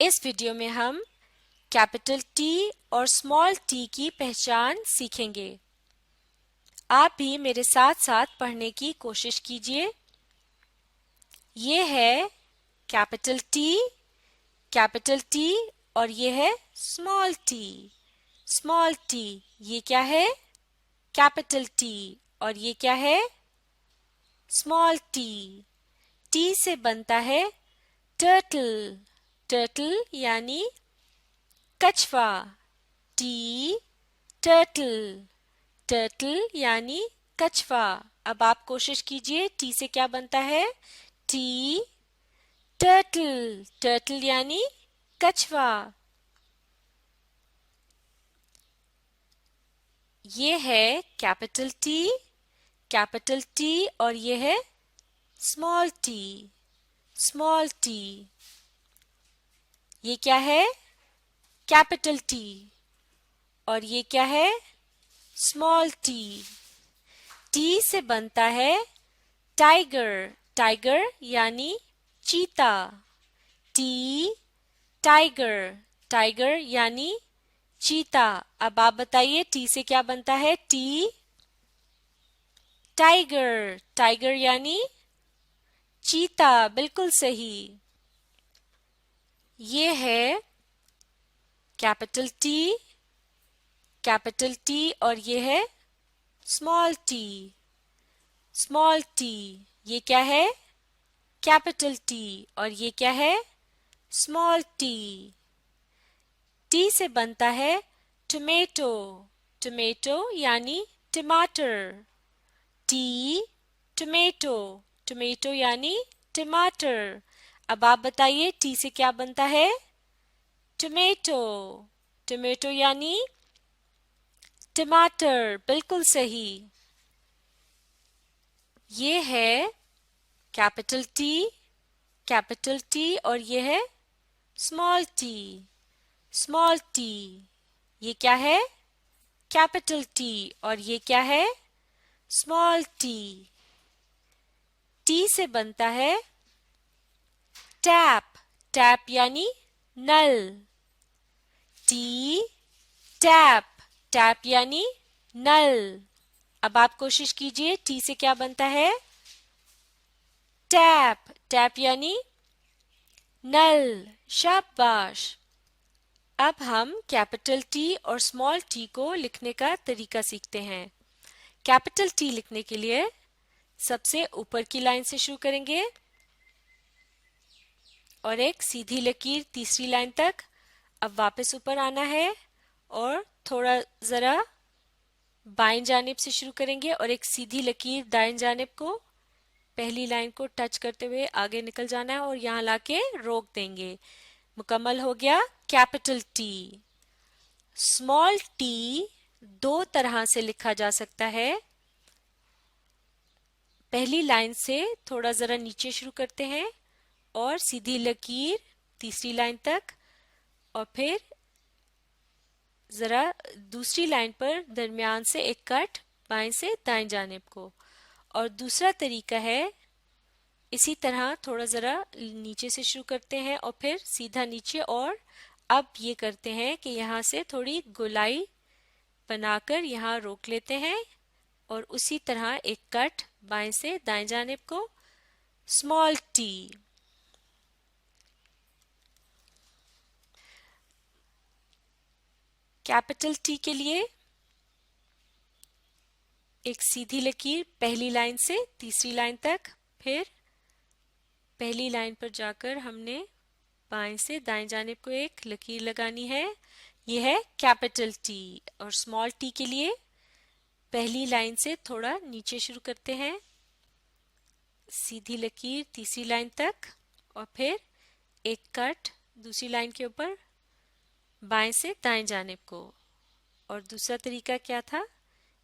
इस वीडियो में हम कैपिटल टी और स्मॉल टी की पहचान सीखेंगे। आप भी मेरे साथ साथ पढ़ने की कोशिश कीजिए। ये है कैपिटल टी और ये है स्मॉल टी। स्मॉल टी ये क्या है? Capital T. और ये क्या है? Small T. टी से बनता है टर्टल। टर्टल यानी कछवा। T turtle. टर्टल यानी कछवा। अब आप कोशिश कीजिए, टी से क्या बनता है? T turtle. टर्टल यानी कछवा। ये है कैपिटल टी और ये है स्मॉल टी। स्मॉल टी ये क्या है? Capital T. और ये क्या है? Small T. टी से बनता है टाइगर। टाइगर यानी चीता। T tiger. टाइगर यानी चीता। अब आप बताइए, टी से क्या बनता है? T tiger. टाइगर यानी चीता। बिल्कुल सही। ये है कैपिटल टी और ये है स्मॉल टी। स्मॉल टी ये क्या है? Capital T. और ये क्या है? Small T. टी से बनता है टोमेटो। टोमेटो यानी टमाटर। T tomato. टोमेटो यानी टमाटर। अब आप बताइए, टी से क्या बनता है? टोमेटो। टोमेटो यानी टमाटर। बिल्कुल सही। ये है कैपिटल टी और ये है स्मॉल टी। स्मॉल टी ये क्या है? Capital T. और ये क्या है? Small T. टी से बनता है टैप। टैप यानी नल। T tap. टैप यानी नल। अब आप कोशिश कीजिए, टी से क्या बनता है? टैप। टैप यानी नल। शाबाश। अब हम कैपिटल टी और स्मॉल टी को लिखने का तरीका सीखते हैं। कैपिटल टी लिखने के लिए सबसे ऊपर की लाइन से शुरू करेंगे और एक सीधी लकीर तीसरी लाइन तक। अब वापस ऊपर आना है और थोड़ा जरा बाएं जानिब से शुरू करेंगे और एक सीधी लकीर दाएं जानिब को पहली लाइन को टच करते हुए आगे निकल जाना है और यहाँ लाके रोक देंगे। मुकम्मल हो गया कैपिटल टी। स्मॉल टी दो तरह से लिखा जा सकता है। पहली लाइन से थोड़ा जरा नीचे शुरू करते हैं और सीधी लकीर तीसरी लाइन तक और फिर जरा दूसरी लाइन पर दरमियान से एक कट बाएं से दाएं जानिब को। और दूसरा तरीका है, इसी तरह थोड़ा जरा नीचे से शुरू करते हैं और फिर सीधा नीचे। और अब ये करते हैं कि यहाँ से थोड़ी गोलाई बनाकर यहाँ रोक लेते हैं और उसी तरह एक कट बाएं से दाएं जानिब को। Small T. कैपिटल टी के लिए एक सीधी लकीर पहली लाइन से तीसरी लाइन तक, फिर पहली लाइन पर जाकर हमने बाएं से दाएं जानिब को एक लकीर लगानी है। यह है कैपिटल टी। और स्मॉल टी के लिए पहली लाइन से थोड़ा नीचे शुरू करते हैं, सीधी लकीर तीसरी लाइन तक और फिर एक कट दूसरी लाइन के ऊपर बाएं से दाएं जानिब को। और दूसरा तरीका क्या था?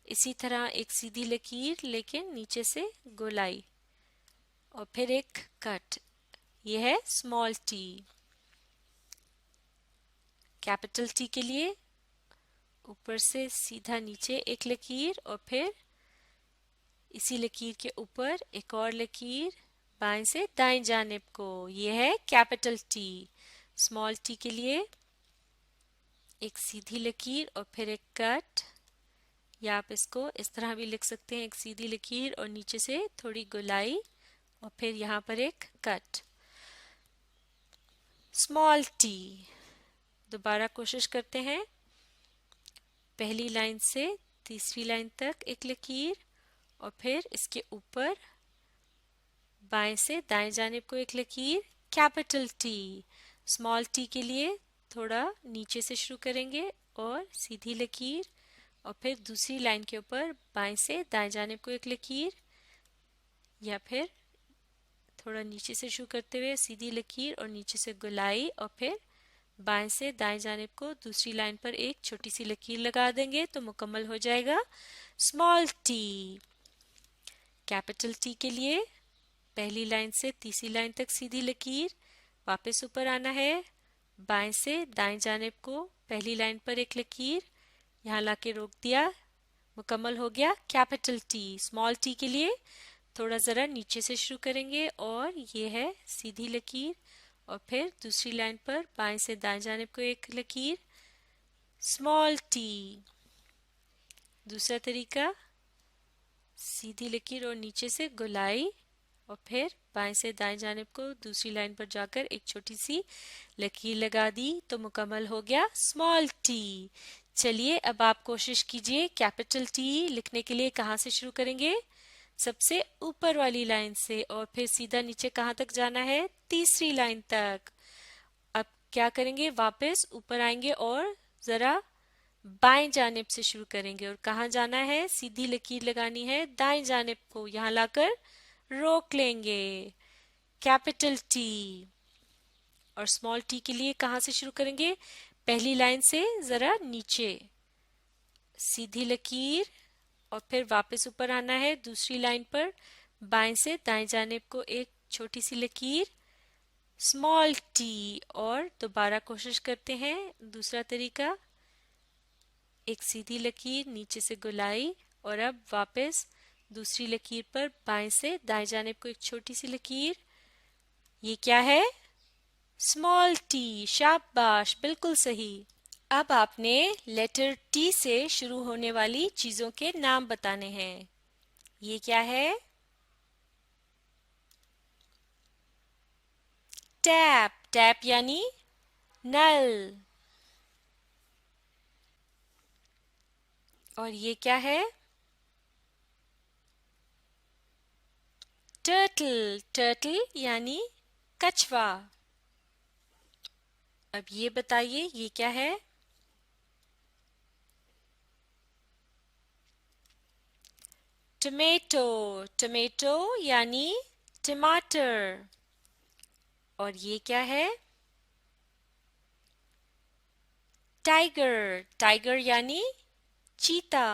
इसी तरह एक सीधी लकीर लेकिन नीचे से गोलाई और फिर एक कट। यह है स्मॉल टी। कैपिटल टी के लिए ऊपर से सीधा नीचे एक लकीर और फिर इसी लकीर के ऊपर एक और लकीर बाएं से दाएं जानिब को। यह है कैपिटल टी। स्मॉल टी के लिए एक सीधी लकीर और फिर एक कट, या आप इसको इस तरह भी लिख सकते हैं, एक सीधी लकीर और नीचे से थोड़ी गोलाई और फिर यहाँ पर एक कट। स्मॉल टी, दोबारा कोशिश करते हैं। पहली लाइन से तीसरी लाइन तक एक लकीर और फिर इसके ऊपर बाएं से दाएं जानिब को एक लकीर। कैपिटल टी, स्मॉल टी के लिए थोड़ा नीचे से शुरू करेंगे और सीधी लकीर और फिर दूसरी लाइन के ऊपर बाएं से दाएं जानिब को एक लकीर, या फिर थोड़ा नीचे से शुरू करते हुए सीधी लकीर और नीचे से गोलाई और फिर बाएं से दाएं जानिब को दूसरी लाइन पर एक छोटी सी लकीर लगा देंगे तो मुकम्मल हो जाएगा स्मॉल टी। कैपिटल टी के लिए पहली लाइन से तीसरी लाइन तक सीधी लकीर, वापस ऊपर आना है, बाएं से दाएं जानिब को पहली लाइन पर एक लकीर, यहाँ लाके रोक दिया, मुकम्मल हो गया कैपिटल टी। स्मॉल टी के लिए थोड़ा ज़रा नीचे से शुरू करेंगे और ये है सीधी लकीर और फिर दूसरी लाइन पर बाएं से दाएं जानिब को एक लकीर। Small T. दूसरा तरीका, सीधी लकीर और नीचे से गोलाई और फिर बाएं से दाएं जानिब को दूसरी लाइन पर जाकर एक छोटी सी लकीर लगा दी तो मुकम्मल हो गया स्मॉल टी। चलिए अब आप कोशिश कीजिए, कैपिटल टी लिखने के लिए कहाँ से शुरू करेंगे? सबसे ऊपर वाली लाइन से और फिर सीधा नीचे कहाँ तक जाना है? तीसरी लाइन तक। अब क्या करेंगे? वापस ऊपर आएंगे और जरा बाएं जानिब से शुरू करेंगे और कहाँ जाना है? सीधी लकीर लगानी है दाएं जानिब को, यहाँ लाकर रोक लेंगे कैपिटल टी। और स्मॉल टी के लिए कहाँ से शुरू करेंगे? पहली लाइन से जरा नीचे सीधी लकीर और फिर वापस ऊपर आना है, दूसरी लाइन पर बाएं से दाएं जानिब को एक छोटी सी लकीर स्मॉल टी। और दोबारा कोशिश करते हैं, दूसरा तरीका, एक सीधी लकीर नीचे से गोलाई और अब वापस दूसरी लकीर पर बाएं से दाएं जानिब को एक छोटी सी लकीर। ये क्या है? Small T. शाबाश, बिल्कुल सही। अब आपने लेटर टी से शुरू होने वाली चीजों के नाम बताने हैं। ये क्या है? टैप। टैप यानी नल। और ये क्या है? टर्टल। टर्टल यानी कछुआ। अब ये बताइए ये क्या है? टमेटो। टमेटो यानी टमाटर। और ये क्या है? टाइगर। टाइगर यानी चीता।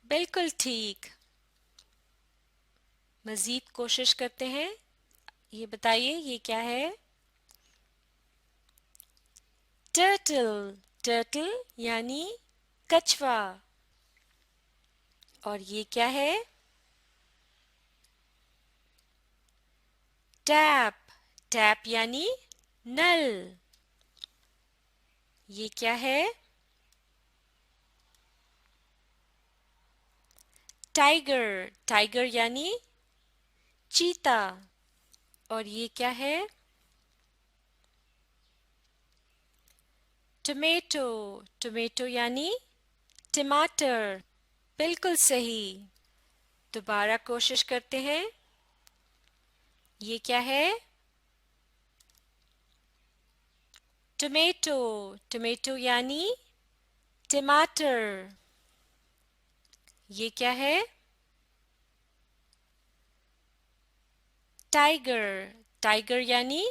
बिल्कुल ठीक। मजीद कोशिश करते हैं। ये बताइए ये क्या है? टर्टल। टर्टल यानी कछुआ। और ये क्या है? टैप। टैप यानी नल। ये क्या है? टाइगर। टाइगर यानी चीता। और ये क्या है? टमेटो। टमेटो यानी टमाटर। बिल्कुल सही। दोबारा कोशिश करते हैं। ये क्या है? टमेटो। टमेटो यानी टमाटर। ये क्या है? टाइगर। टाइगर यानी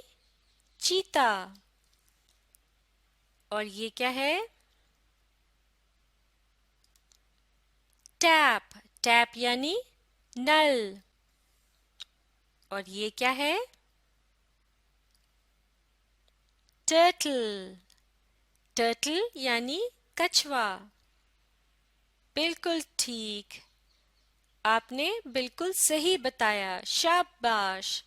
चीता। और ये क्या है? टैप। टैप यानी नल। और ये क्या है? टर्टल। टर्टल यानी कछुआ। बिल्कुल ठीक। आपने बिल्कुल सही बताया, शाबाश।